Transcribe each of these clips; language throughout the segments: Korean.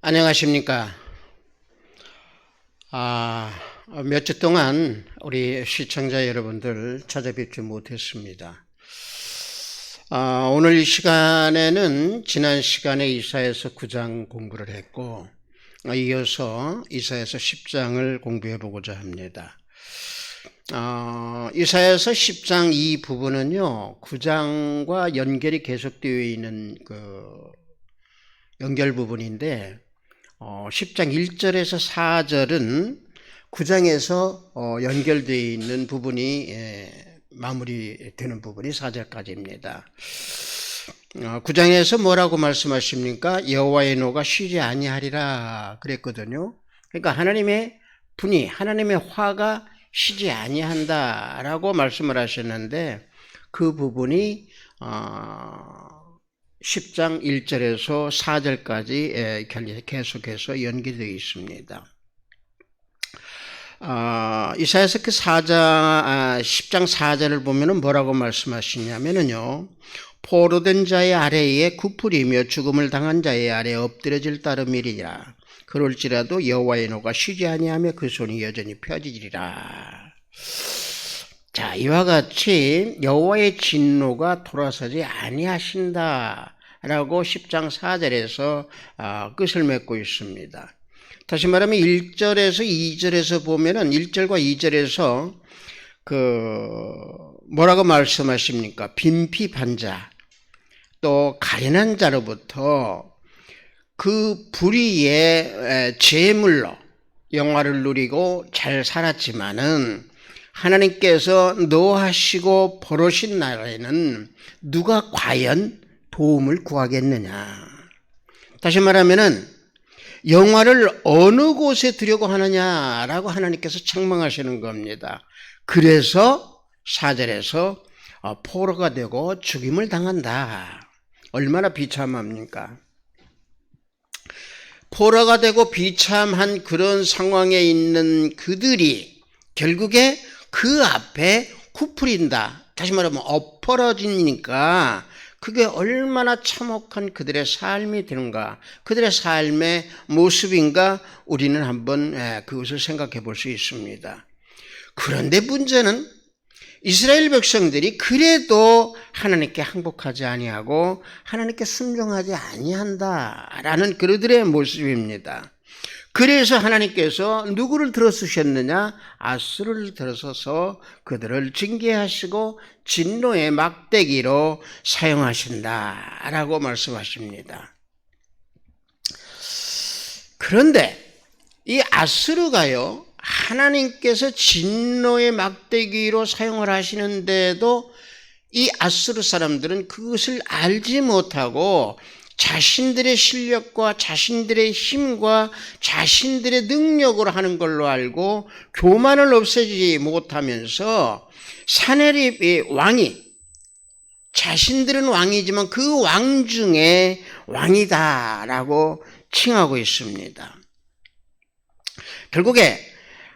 안녕하십니까. 몇 주 동안 우리 시청자 여러분들 찾아뵙지 못했습니다. 오늘 이 시간에는 지난 시간에 이사야서 9장 공부를 했고, 이어서 이사야서 10장을 공부해 보고자 합니다. 이사야서 10장 이 부분은요, 9장과 연결이 계속되어 있는 연결 부분인데, 10장 1절에서 4절은 9장에서 연결되어 있는 부분이 마무리되는 부분이 4절까지입니다. 9장에서 뭐라고 말씀하십니까? 여호와의 노가 쉬지 아니하리라 그랬거든요. 그러니까 하나님의 분이, 하나님의 화가 쉬지 아니한다라고 말씀을 하셨는데, 그 부분이 10장 1절에서 4절까지 계속해서 연결되어 있습니다. 이사야서 10장 4절을 보면 뭐라고 말씀하시냐면요, 포로된 자의 아래에 굽으리며 죽음을 당한 자의 아래에 엎드려질 따름이리라. 그럴지라도 여호와의 노가 쉬지 아니하며 그 손이 여전히 펴지리라. 자, 이와 같이 여호와의 진노가 돌아서지 아니하신다 라고 10장 4절에서 끝을 맺고 있습니다. 다시 말하면 1절에서 2절에서 보면은 1절과 2절에서 뭐라고 말씀하십니까? 빈핍한 자, 또 가련한 자로부터 그 불의의 제물로 영화를 누리고 잘 살았지만은, 하나님께서 노하시고 벌으신 날에는 누가 과연 도움을 구하겠느냐. 다시 말하면은 영화를 어느 곳에 두려고 하느냐라고 하나님께서 책망하시는 겁니다. 그래서 4절에서 포로가 되고 죽임을 당한다. 얼마나 비참합니까? 포로가 되고 비참한 그런 상황에 있는 그들이 결국에 그 앞에 굽으린다. 다시 말하면 엎어러지니까 그게 얼마나 참혹한 그들의 삶이 되는가, 그들의 삶의 모습인가, 우리는 한번 그것을 생각해 볼 수 있습니다. 그런데 문제는 이스라엘 백성들이 그래도 하나님께 항복하지 아니하고 하나님께 순종하지 아니한다라는 그들의 모습입니다. 그래서 하나님께서 누구를 들어쓰셨느냐? 아수르를 들어서서 그들을 징계하시고 진노의 막대기로 사용하신다라고 말씀하십니다. 그런데 이 아수르가요, 하나님께서 진노의 막대기로 사용을 하시는데도 이 아수르 사람들은 그것을 알지 못하고 자신들의 실력과 자신들의 힘과 자신들의 능력으로 하는 걸로 알고 교만을 없애지 못하면서 사네립의 왕이, 자신들은 왕이지만 그 왕 중에 왕이다라고 칭하고 있습니다. 결국에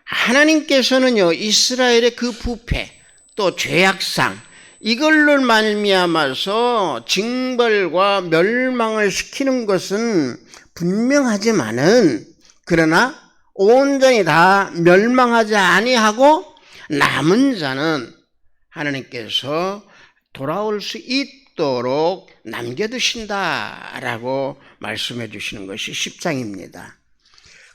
하나님께서는요, 이스라엘의 그 부패 또 죄악상, 이걸로 말미암아서 징벌과 멸망을 시키는 것은 분명하지만은, 그러나 온전히 다 멸망하지 아니하고 남은 자는 하나님께서 돌아올 수 있도록 남겨두신다라고 말씀해 주시는 것이 10장입니다.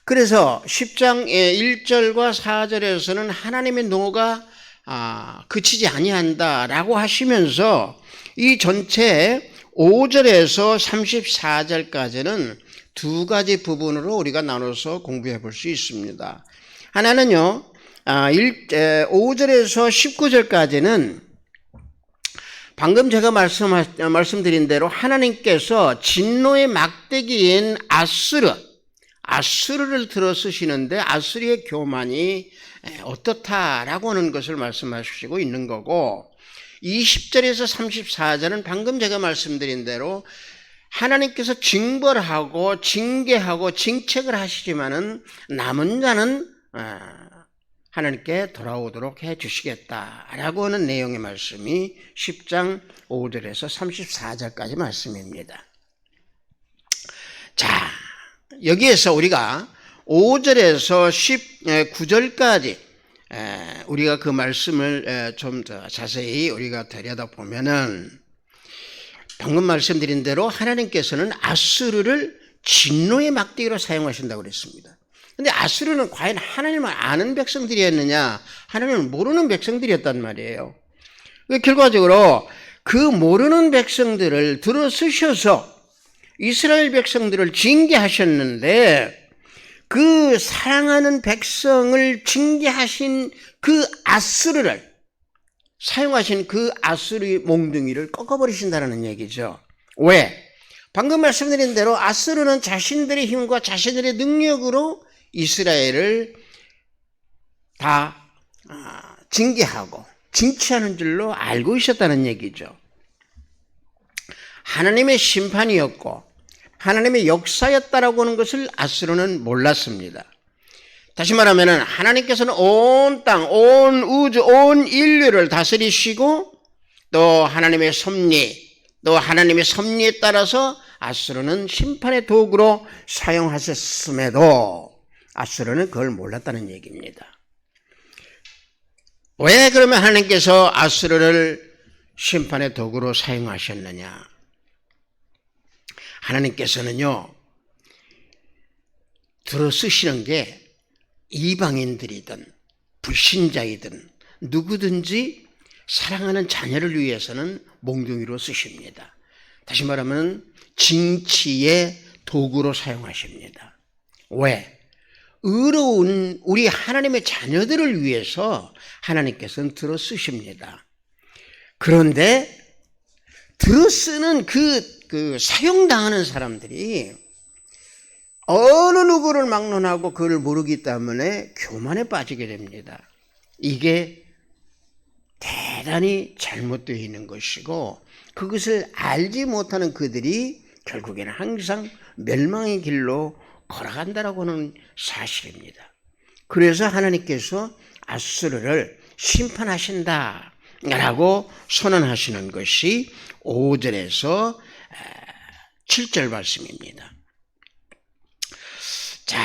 그래서 10장 1절과 4절에서는 하나님의 노가 그치지 아니한다라고 하시면서 이 전체 5절에서 34절까지는 두 가지 부분으로 우리가 나눠서 공부해 볼 수 있습니다. 하나는요, 5절에서 19절까지는 방금 제가 말씀드린 대로 하나님께서 진노의 막대기인 아수르를 들어 쓰시는데, 아수르의 교만이 어떻다라고 하는 것을 말씀하시고 있는 거고, 20절에서 34절은 방금 제가 말씀드린 대로 하나님께서 징벌하고 징계하고 징책을 하시지만은 남은 자는 하나님께 돌아오도록 해 주시겠다라고 하는 내용의 말씀이 10장 5절에서 34절까지 말씀입니다. 자, 여기에서 우리가 5절에서 19절까지 우리가 그 말씀을 좀 더 자세히 우리가 들여다보면은 방금 말씀드린 대로 하나님께서는 아수르를 진노의 막대기로 사용하신다고 그랬습니다. 근데 아수르는 과연 하나님을 아는 백성들이었느냐? 하나님을 모르는 백성들이었단 말이에요. 결과적으로 그 모르는 백성들을 들어쓰셔서 이스라엘 백성들을 징계하셨는데 그 사랑하는 백성을 징계하신 그 아수르를 사용하신 그 아수르의 몽둥이를 꺾어버리신다는 얘기죠. 왜? 방금 말씀드린 대로 아수르는 자신들의 힘과 자신들의 능력으로 이스라엘을 다 징계하고 징치하는 줄로 알고 있었다는 얘기죠. 하나님의 심판이었고 하나님의 역사였다라고 하는 것을 아수르는 몰랐습니다. 다시 말하면 하나님께서는 온 땅, 온 우주, 온 인류를 다스리시고 또 하나님의 섭리에 따라서 아수르는 심판의 도구로 사용하셨음에도 아수르는 그걸 몰랐다는 얘기입니다. 왜 그러면 하나님께서 아수르를 심판의 도구로 사용하셨느냐? 하나님께서는요, 들어쓰시는 게 이방인들이든 불신자이든 누구든지 사랑하는 자녀를 위해서는 몽둥이로 쓰십니다. 다시 말하면 징치의 도구로 사용하십니다. 왜? 의로운 우리 하나님의 자녀들을 위해서 하나님께서는 들어쓰십니다. 그런데 들어쓰는 그 사용당하는 사람들이 어느 누구를 막론하고 그걸 모르기 때문에 교만에 빠지게 됩니다. 이게 대단히 잘못되어 있는 것이고 그것을 알지 못하는 그들이 결국에는 항상 멸망의 길로 걸어간다라고 하는 사실입니다. 그래서 하나님께서 아수르를 심판하신다라고 선언하시는 것이 5절에서 7절 말씀입니다. 자,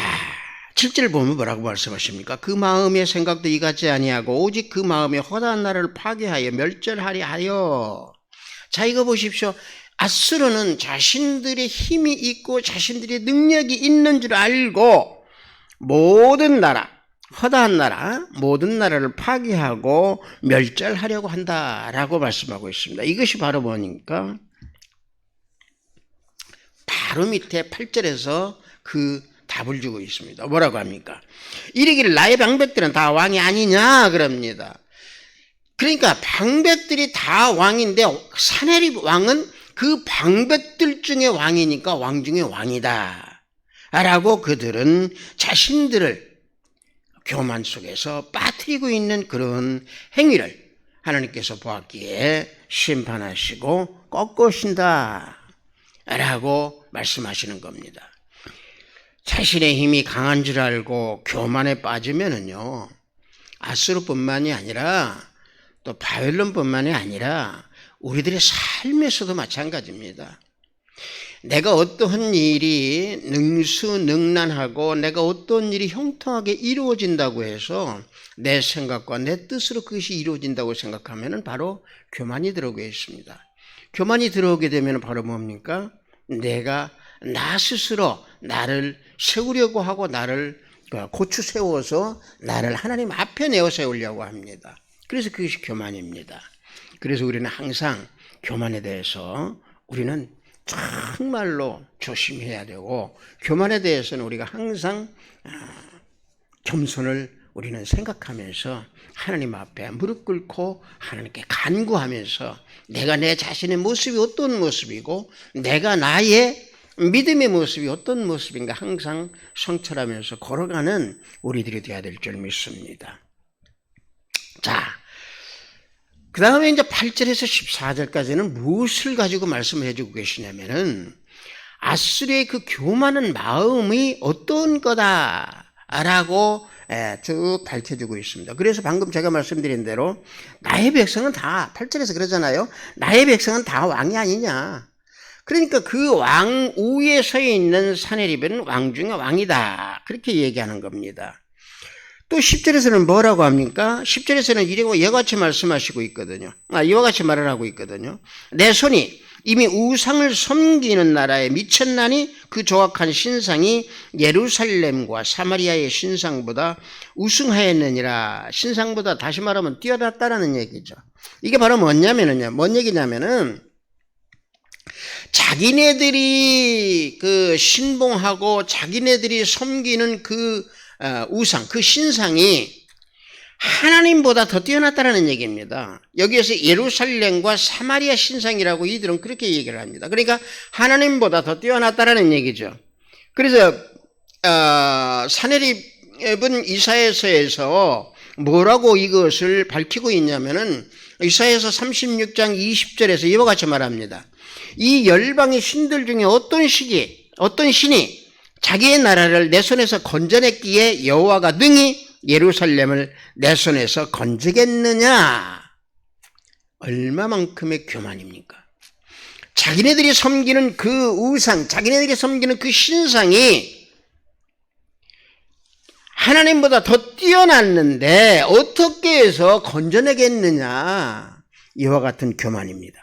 7절 보면 뭐라고 말씀하십니까? 그 마음의 생각도 이같지 아니하고 오직 그 마음의 허다한 나라를 파괴하여 멸절하려 하여. 자, 이거 보십시오. 아수르는 자신들의 힘이 있고 자신들의 능력이 있는 줄 알고 모든 나라, 허다한 나라, 모든 나라를 파괴하고 멸절하려고 한다라고 말씀하고 있습니다. 이것이 바로 뭐니까 바로 밑에 8절에서 그 답을 주고 있습니다. 뭐라고 합니까? 이르기를 나의 방백들은 다 왕이 아니냐 그럽니다. 그러니까 방백들이 다 왕인데 사내립 왕은 그 방백들 중에 왕이니까 왕 중에 왕이다 라고 그들은 자신들을 교만 속에서 빠뜨리고 있는 그런 행위를 하나님께서 보았기에 심판하시고 꺾으신다 라고 말씀하시는 겁니다. 자신의 힘이 강한 줄 알고 교만에 빠지면은요, 아수르뿐만이 아니라 또 바벨론뿐만이 아니라 우리들의 삶에서도 마찬가지입니다. 내가 어떠한 일이 능수능란하고 내가 어떤 일이 형통하게 이루어진다고 해서 내 생각과 내 뜻으로 그것이 이루어진다고 생각하면 바로 교만이 들어오게 있습니다. 교만이 들어오게 되면 바로 뭡니까? 내가 나 스스로 나를 세우려고 하고 나를 고추 세워서 나를 하나님 앞에 내어 세우려고 합니다. 그래서 그것이 교만입니다. 그래서 우리는 항상 교만에 대해서 우리는 정말로 조심해야 되고 교만에 대해서는 우리가 항상 겸손을 우리는 생각하면서 하나님 앞에 무릎 꿇고 하나님께 간구하면서 내가 내 자신의 모습이 어떤 모습이고 내가 나의 믿음의 모습이 어떤 모습인가 항상 성찰하면서 걸어가는 우리들이 되어야 될 줄 믿습니다. 자, 그 다음에 이제 8절에서 14절까지는 무엇을 가지고 말씀을 해주고 계시냐면은 아수르의 그 교만한 마음이 어떤 거다라고 쭉 밝혀주고 있습니다. 그래서 방금 제가 말씀드린 대로 나의 백성은 다 8절에서 그러잖아요. 나의 백성은 다 왕이 아니냐. 그러니까 그 왕 우에 서 있는 사내립은 왕 중에 왕이다. 그렇게 얘기하는 겁니다. 또 10절에서는 뭐라고 합니까? 10절에서는 이와 같이 말씀하시고 있거든요. 이와 같이 말을 하고 있거든요. 내 손이 이미 우상을 섬기는 나라에 미쳤나니 그 조악한 신상이 예루살렘과 사마리아의 신상보다 우승하였느니라. 신상보다 다시 말하면 뛰어났다라는 얘기죠. 이게 바로 뭔 얘기냐면은 자기네들이 그 신봉하고 자기네들이 섬기는 그 우상, 그 신상이 하나님보다 더 뛰어났다는 얘기입니다. 여기에서 예루살렘과 사마리아 신상이라고 이들은 그렇게 얘기를 합니다. 그러니까 하나님보다 더 뛰어났다는 얘기죠. 그래서 사내립은 이사야서에서 뭐라고 이것을 밝히고 있냐면은 이사야서 36장 20절에서 이와 같이 말합니다. 이 열방의 신들 중에 어떤 신이 자기의 나라를 내 손에서 건져냈기에 여호와가 능히 예루살렘을 내 손에서 건지겠느냐. 얼마만큼의 교만입니까? 자기네들이 섬기는 그 우상, 자기네들이 섬기는 그 신상이 하나님보다 더 뛰어났는데 어떻게 해서 건져내겠느냐. 이와 같은 교만입니다.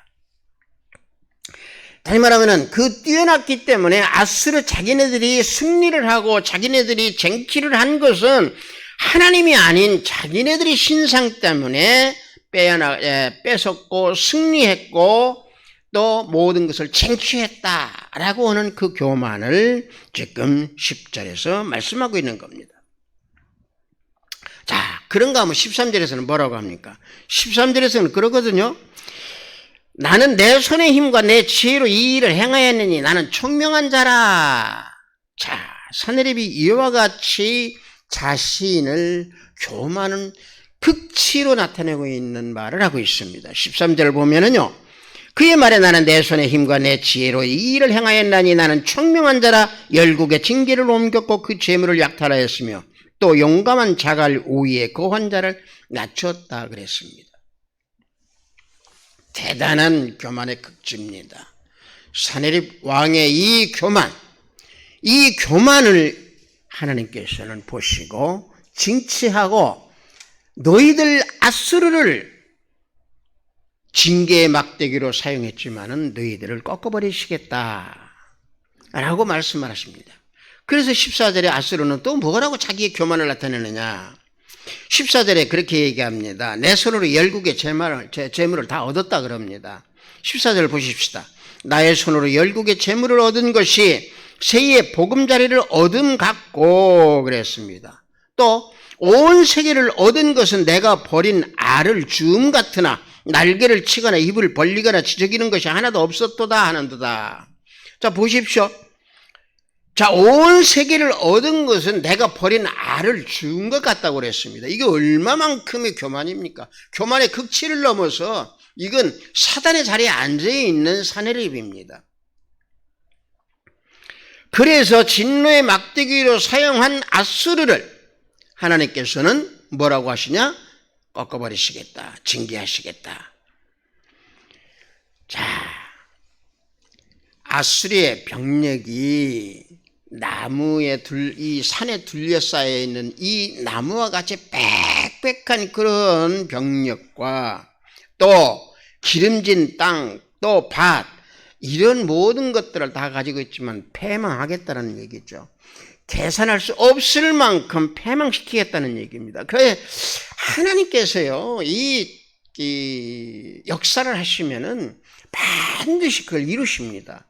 다시 말하면 그 뛰어났기 때문에 아수르 자기네들이 승리를 하고 자기네들이 쟁취를 한 것은 하나님이 아닌 자기네들이 신상 때문에 뺏었고 승리했고 또 모든 것을 쟁취했다라고 하는 그 교만을 지금 10절에서 말씀하고 있는 겁니다. 자, 그런가 하면 13절에서는 뭐라고 합니까? 13절에서는 그러거든요. 나는 내 손의 힘과 내 지혜로 이 일을 행하였느니 나는 총명한 자라. 자, 사내립이 이와 같이 자신을 교만은 극치로 나타내고 있는 말을 하고 있습니다. 13절을 보면은요. 그의 말에 나는 내 손의 힘과 내 지혜로 이 일을 행하였나니 나는 총명한 자라. 열국의 징계를 옮겼고 그 재물을 약탈하였으며 또 용감한 자갈 우위에 거한 자를 낮췄다 그랬습니다. 대단한 교만의 극치입니다. 사내립 왕의 이 교만을 하나님께서는 보시고 징치하고 너희들 아수르를 징계의 막대기로 사용했지만은 너희들을 꺾어버리시겠다 라고 말씀을 하십니다. 그래서 14절에 아수르는 또 뭐라고 자기의 교만을 나타내느냐. 14절에 그렇게 얘기합니다. 내 손으로 열국의 재물을 다 얻었다 그럽니다. 14절 보십시다. 나의 손으로 열국의 재물을 얻은 것이 세의 보금자리를 얻음 같고 그랬습니다. 또 온 세계를 얻은 것은 내가 버린 알을 주음 같으나 날개를 치거나 입을 벌리거나 지저귀는 것이 하나도 없었도다 하는도다. 자, 보십시오. 자, 온 세계를 얻은 것은 내가 버린 알을 주운 것 같다고 그랬습니다. 이게 얼마만큼의 교만입니까? 교만의 극치를 넘어서 이건 사단의 자리에 앉아있는 사내립입니다. 그래서 진노의 막대기로 사용한 아수르를 하나님께서는 뭐라고 하시냐? 꺾어버리시겠다. 징계하시겠다. 자, 아수르의 병력이 이 산에 둘러싸여 있는 이 나무와 같이 빽빽한 그런 병력과 또 기름진 땅, 또 밭, 이런 모든 것들을 다 가지고 있지만 패망하겠다는 얘기죠. 계산할 수 없을 만큼 패망시키겠다는 얘기입니다. 그래 하나님께서요 이 역사를 하시면은 반드시 그걸 이루십니다.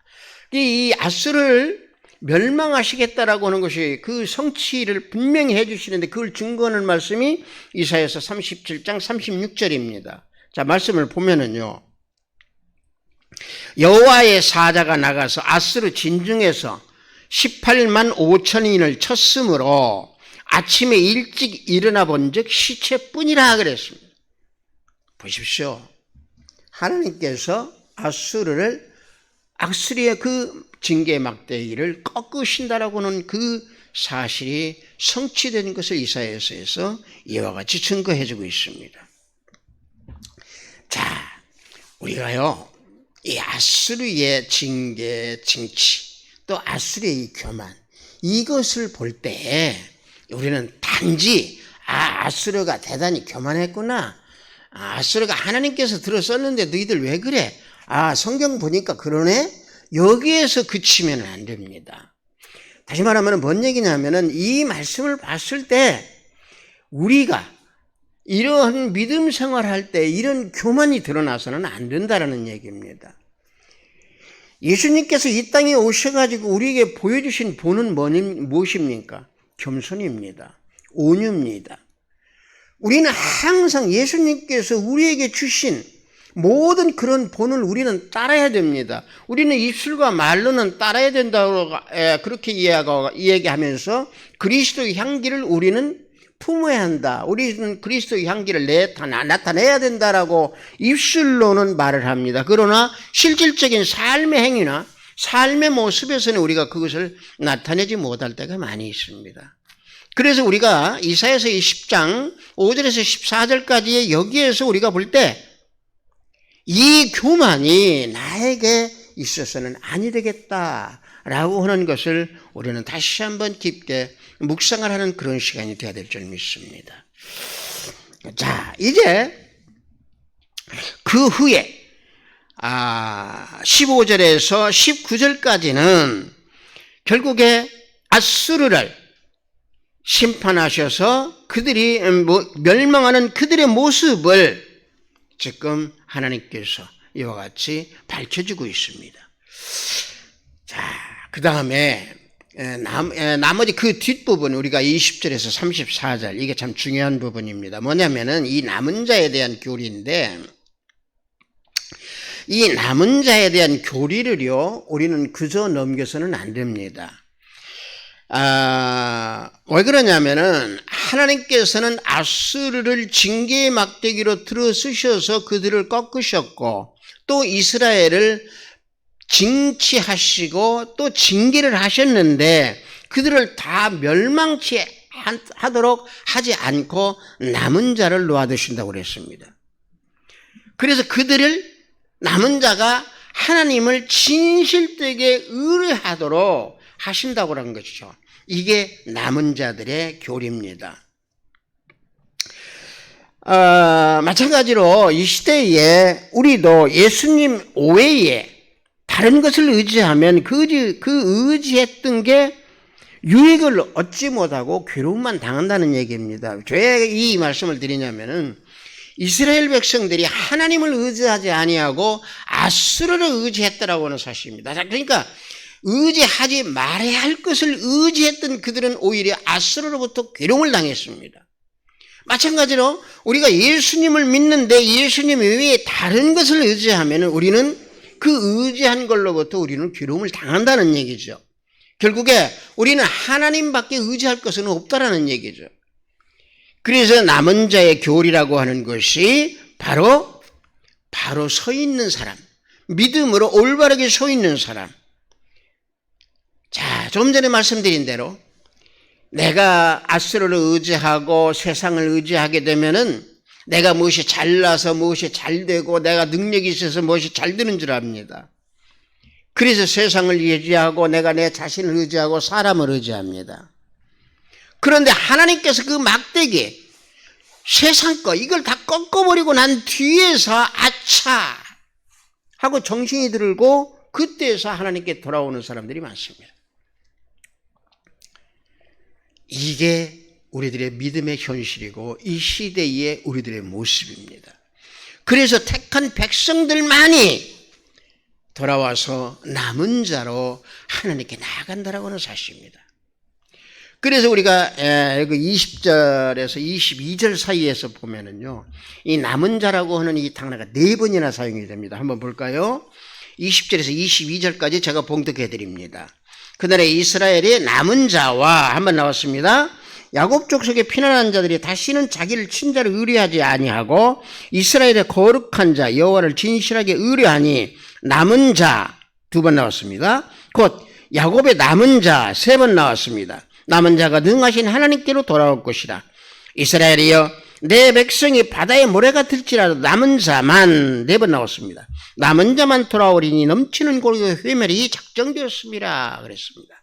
이 아수르를 멸망하시겠다라고 하는 것이 그 성취를 분명히 해주시는데 그걸 증거하는 말씀이 이사야서 37장 36절입니다. 자, 말씀을 보면은요. 여호와의 사자가 나가서 아수르 진중에서 18만 5천인을 쳤으므로 아침에 일찍 일어나 본즉 시체뿐이라 그랬습니다. 보십시오. 하나님께서 아수르의 그 징계 막대기를 꺾으신다라고 하는 그 사실이 성취된 것을 이사야서에서 이와 같이 증거해주고 있습니다. 자, 우리가요 이 아수르의 징계, 징치, 또 아수르의 교만, 이것을 볼 때 우리는 단지 아수르가 대단히 교만했구나, 아수르가 하나님께서 들어섰는데 너희들 왜 그래, 성경 보니까 그러네, 여기에서 그치면 안 됩니다. 다시 말하면 뭔 얘기냐면은 이 말씀을 봤을 때 우리가 이러한 믿음 생활할 때 이런 교만이 드러나서는 안 된다라는 얘기입니다. 예수님께서 이 땅에 오셔가지고 우리에게 보여주신 본은 무엇입니까? 겸손입니다. 온유입니다. 우리는 항상 예수님께서 우리에게 주신 모든 그런 본을 우리는 따라야 됩니다. 우리는 입술과 말로는 따라야 된다고 그렇게 이야기하면서 그리스도의 향기를 우리는 품어야 한다. 우리는 그리스도의 향기를 나타내야 된다라고 입술로는 말을 합니다. 그러나 실질적인 삶의 행위나 삶의 모습에서는 우리가 그것을 나타내지 못할 때가 많이 있습니다. 그래서 우리가 이사야서 10장 5절에서 14절까지의 여기에서 우리가 볼 때 이 교만이 나에게 있어서는 아니 되겠다라고 하는 것을 우리는 다시 한번 깊게 묵상을 하는 그런 시간이 되어야 될 줄 믿습니다. 자, 이제 그 후에 15절에서 19절까지는 결국에 아수르를 심판하셔서 그들이 멸망하는 그들의 모습을 지금 하나님께서 이와 같이 밝혀주고 있습니다. 자, 그 다음에 나머지 그 뒷부분, 우리가 20절에서 34절, 이게 참 중요한 부분입니다. 뭐냐면은 이 남은 자에 대한 교리인데, 이 남은 자에 대한 교리를요, 우리는 그저 넘겨서는 안 됩니다. 왜 그러냐면은 하나님께서는 아수르를 징계의 막대기로 들어쓰셔서 그들을 꺾으셨고, 또 이스라엘을 징치하시고 또 징계를 하셨는데 그들을 다 멸망치 하도록 하지 않고 남은 자를 놓아두신다고 그랬습니다. 그래서 그들을, 남은 자가 하나님을 진실되게 의뢰하도록 하신다고 하는 것이죠. 이게 남은 자들의 교리입니다. 마찬가지로 이 시대에 우리도 예수님 외에 다른 것을 의지하면 그 의지했던 게 유익을 얻지 못하고 괴로움만 당한다는 얘기입니다. 왜 이 말씀을 드리냐면은 이스라엘 백성들이 하나님을 의지하지 아니하고 아수르를 의지했다라고 하는 사실입니다. 그러니까 의지하지 말아야 할 것을 의지했던 그들은 오히려 아수르로부터 괴로움을 당했습니다. 마찬가지로 우리가 예수님을 믿는데 예수님 외에 다른 것을 의지하면 우리는 그 의지한 걸로부터 우리는 괴로움을 당한다는 얘기죠. 결국에 우리는 하나님밖에 의지할 것은 없다라는 얘기죠. 그래서 남은 자의 교리라고 하는 것이 바로 서 있는 사람, 믿음으로 올바르게 서 있는 사람. 자, 좀 전에 말씀드린 대로 내가 아수르를 의지하고 세상을 의지하게 되면은 내가 무엇이 잘나서 무엇이 잘되고 내가 능력이 있어서 무엇이 잘되는 줄 압니다. 그래서 세상을 의지하고 내가 내 자신을 의지하고 사람을 의지합니다. 그런데 하나님께서 그 막대기, 세상 거 이걸 다 꺾어버리고 난 뒤에서 아차 하고 정신이 들고 그때에서 하나님께 돌아오는 사람들이 많습니다. 이게 우리들의 믿음의 현실이고 이 시대의 우리들의 모습입니다. 그래서 택한 백성들만이 돌아와서 남은 자로 하나님께 나아간다라고 하는 사실입니다. 그래서 우리가 20절에서 22절 사이에서 보면은요, 이 남은 자라고 하는 이 단어가 4번이나 사용이 됩니다. 한번 볼까요? 20절에서 22절까지 제가 봉독해 드립니다. 그날에 이스라엘의 남은 자와 한번 나왔습니다. 야곱 족속의 피난한 자들이 다시는 자기를 친자를 의뢰하지 아니하고 이스라엘의 거룩한 자 여호와를 진실하게 의뢰하니 남은 자 2번 나왔습니다. 곧 야곱의 남은 자 3번 나왔습니다. 남은 자가 능하신 하나님께로 돌아올 것이라. 이스라엘이여 내 백성이 바다의 모래가 들지라도 남은 자만 4번 나왔습니다. 남은 자만 돌아오리니 넘치는 고기의 회멸이 작정되었습니다. 그랬습니다.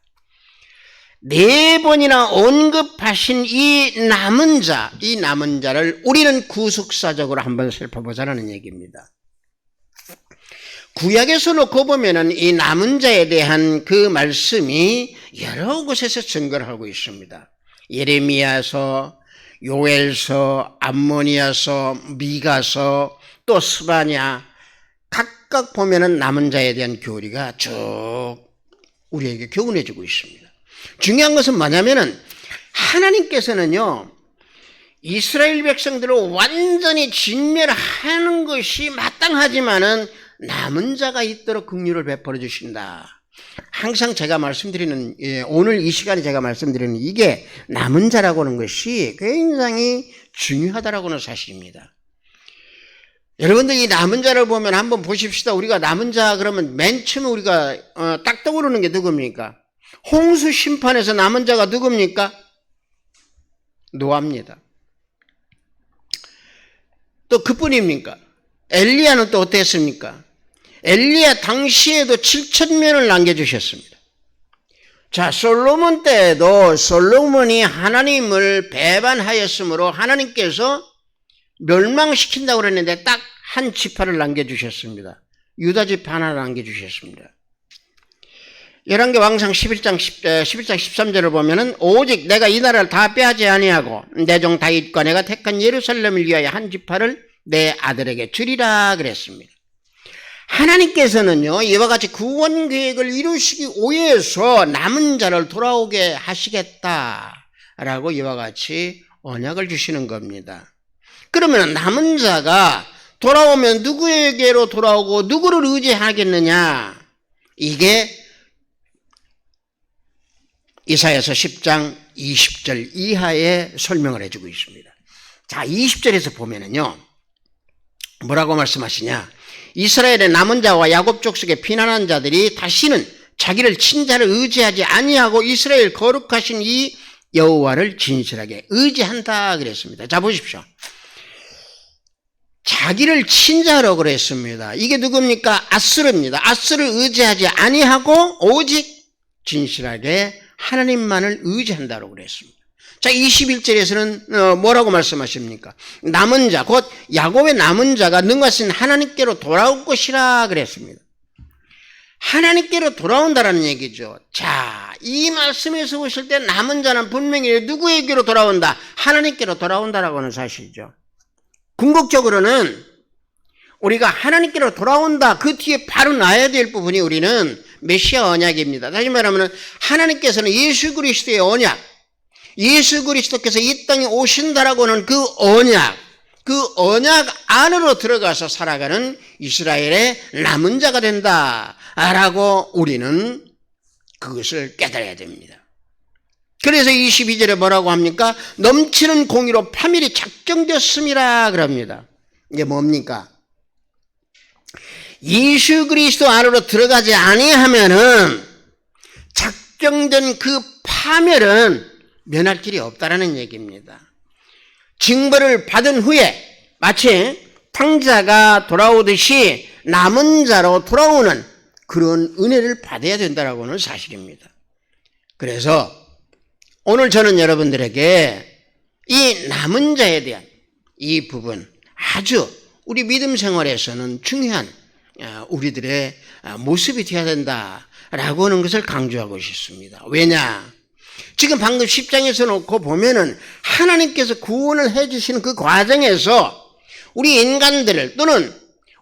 4번이나 언급하신 이 남은 자를 우리는 구속사적으로 한번 살펴보자는 얘기입니다. 구약에서 놓고 보면은 이 남은 자에 대한 그 말씀이 여러 곳에서 증거를 하고 있습니다. 예레미야서, 요엘서, 암모니아서, 미가서, 또 스바냐, 각각 보면은 남은 자에 대한 교리가 쭉 우리에게 교훈해주고 있습니다. 중요한 것은 뭐냐면은 하나님께서는요, 이스라엘 백성들을 완전히 진멸하는 것이 마땅하지만은 남은 자가 있도록 긍휼을 베풀어 주신다. 항상 제가 말씀드리는, 오늘 이 시간에 제가 말씀드리는 이게 남은 자라고 하는 것이 굉장히 중요하다라고 하는 사실입니다. 여러분들 이 남은 자를 보면 한번 보십시다. 우리가 남은 자 그러면 맨 처음에 우리가 딱 떠오르는 게 누굽니까? 홍수 심판에서 남은 자가 누굽니까? 노아입니다. 또 그뿐입니까? 엘리야는 또 어땠습니까? 엘리야 당시에도 7,000명을 남겨주셨습니다. 자, 솔로몬 때에도 솔로몬이 하나님을 배반하였으므로 하나님께서 멸망시킨다고 그랬는데 딱 한 지파를 남겨주셨습니다. 유다 지파 하나를 남겨주셨습니다. 열왕기왕상 11장 13절을 보면은 오직 내가 이 나라를 다 빼앗지 아니하고 내 종 다윗과 내가 택한 예루살렘을 위하여 한 지파를 내 아들에게 주리라 그랬습니다. 하나님께서는요, 이와 같이 구원 계획을 이루시기 위해서 남은 자를 돌아오게 하시겠다라고 이와 같이 언약을 주시는 겁니다. 그러면 남은 자가 돌아오면 누구에게로 돌아오고 누구를 의지하겠느냐? 이게 이사야서 10장 20절 이하에 설명을 해주고 있습니다. 자, 20절에서 보면은요, 뭐라고 말씀하시냐? 이스라엘의 남은 자와 야곱 족속의 피난한 자들이 다시는 자기를 친자를 의지하지 아니하고 이스라엘 거룩하신 이 여호와를 진실하게 의지한다 그랬습니다. 자, 보십시오. 자기를 친자라고 그랬습니다. 이게 누굽니까? 아스르입니다. 아스를 의지하지 아니하고 오직 진실하게 하나님만을 의지한다고 그랬습니다. 자, 21절에서는 뭐라고 말씀하십니까? 남은 자, 곧 야곱의 남은 자가 능하신 하나님께로 돌아올 것이라 그랬습니다. 하나님께로 돌아온다라는 얘기죠. 자, 이 말씀에서 보실 때 남은 자는 분명히 누구에게로 돌아온다? 하나님께로 돌아온다라고 하는 사실이죠. 궁극적으로는 우리가 하나님께로 돌아온다, 그 뒤에 바로 나야 될 부분이 우리는 메시아 언약입니다. 다시 말하면 하나님께서는 예수 그리스도의 언약, 예수 그리스도께서 이 땅에 오신다라고 하는 그 언약 안으로 들어가서 살아가는 이스라엘의 남은 자가 된다라고 우리는 그것을 깨달아야 됩니다. 그래서 22절에 뭐라고 합니까? 넘치는 공의로 파멸이 작정되었음이라 그럽니다. 이게 뭡니까? 예수 그리스도 안으로 들어가지 아니하면은 작정된 그 파멸은 면할 길이 없다라는 얘기입니다. 징벌을 받은 후에 마치 탕자가 돌아오듯이 남은 자로 돌아오는 그런 은혜를 받아야 된다라고 하는 사실입니다. 그래서 오늘 저는 여러분들에게 이 남은 자에 대한 이 부분 아주 우리 믿음 생활에서는 중요한 우리들의 모습이 되어야 된다라고 하는 것을 강조하고 싶습니다. 왜냐? 지금 방금 10장에서 놓고 보면은 하나님께서 구원을 해주시는 그 과정에서 우리 인간들을 또는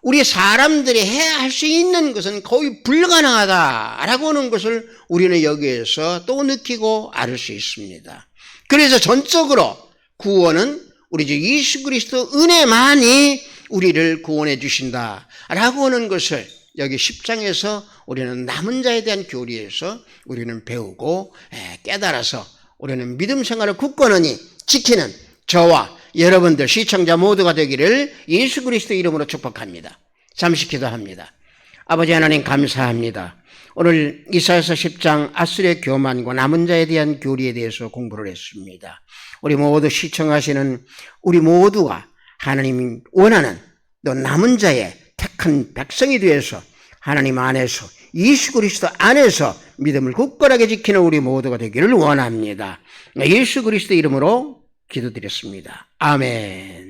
우리 사람들이 해야 할 수 있는 것은 거의 불가능하다라고 하는 것을 우리는 여기에서 또 느끼고 알 수 있습니다. 그래서 전적으로 구원은 우리 주 예수 그리스도 은혜만이 우리를 구원해 주신다라고 하는 것을 여기 10장에서 우리는 남은 자에 대한 교리에서 우리는 배우고 깨달아서 우리는 믿음 생활을 굳건히 지키는 저와 여러분들 시청자 모두가 되기를 예수 그리스도 이름으로 축복합니다. 잠시 기도합니다. 아버지 하나님 감사합니다. 오늘 이사야서 10장 아수르의 교만과 남은 자에 대한 교리에 대해서 공부를 했습니다. 우리 모두 시청하시는 우리 모두가 하나님이 원하는 또 남은 자의 택한 백성이 되어서 하나님 안에서 예수 그리스도 안에서 믿음을 굳건하게 지키는 우리 모두가 되기를 원합니다. 예수 그리스도 이름으로 기도드렸습니다. 아멘.